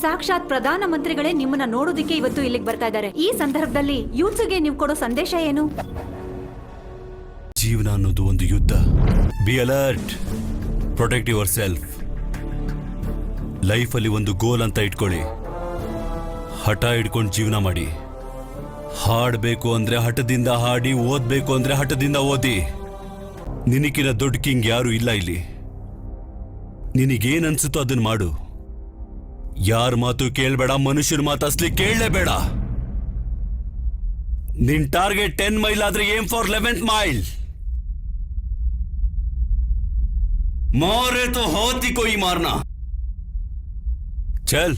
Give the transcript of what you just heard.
ಸಾಕ್ಷಾತ್ ಪ್ರಧಾನ ಮಂತ್ರಿಗಳೇ ನಿಮ್ಮನ್ನ ನೋಡೋದಿಕ್ಕೆ ಇವತ್ತು ಇಲ್ಲಿಗೆ ಬರ್ತಾ ಇದ್ದಾರೆ. ಈ ಸಂದರ್ಭದಲ್ಲಿ ಯೂತ್ಸ್ಗೆ ನೀವು ಕೊಡೋ ಸಂದೇಶ ಏನು? ಜೀವನ ಅನ್ನೋದು ಒಂದು ಯುದ್ಧ. Be alert, protect your self. ಲೈಫಲ್ಲಿ ಒಂದು ಗೋಲ್ ಅಂತ ಇಟ್ಕೊಳ್ಳಿ. ಹಠ ಹಿಡ್ಕೊಂಡು ಜೀವನ ಮಾಡಿ. ಹಾಡಬೇಕು ಅಂದ್ರೆ ಹಠದಿಂದ ಹಾಡಿ, ಓದ್ಬೇಕು ಅಂದ್ರೆ ಹಠದಿಂದ ಓದಿ. ನಿನಕಿನ ದೊಡ್ಡ ಕಿಂಗ್ ಯಾರು ಇಲ್ಲ ಇಲ್ಲಿ. ನಿನಗೇನ್ ಅನ್ಸುತ್ತೋ ಅದನ್ನ ಮಾಡು. ಯಾರ ಮಾತು ಕೇಳಬೇಡ, ಮನುಷ್ಯರ ಮಾತು ಅಸ್ಲಿ ಕೇಳಲೇಬೇಡ. ನಿನ್ ಟಾರ್ಗೆಟ್ 10 ಮೈಲ್ ಆದ್ರೆ ಏಮ್ ಫಾರ್ 11th ಮೈಲ್. ಮಾರೆ ತೋ ಹೋತಿ ಕೊಯ್ ಮಾರ್ನಾ. ಚಲ್.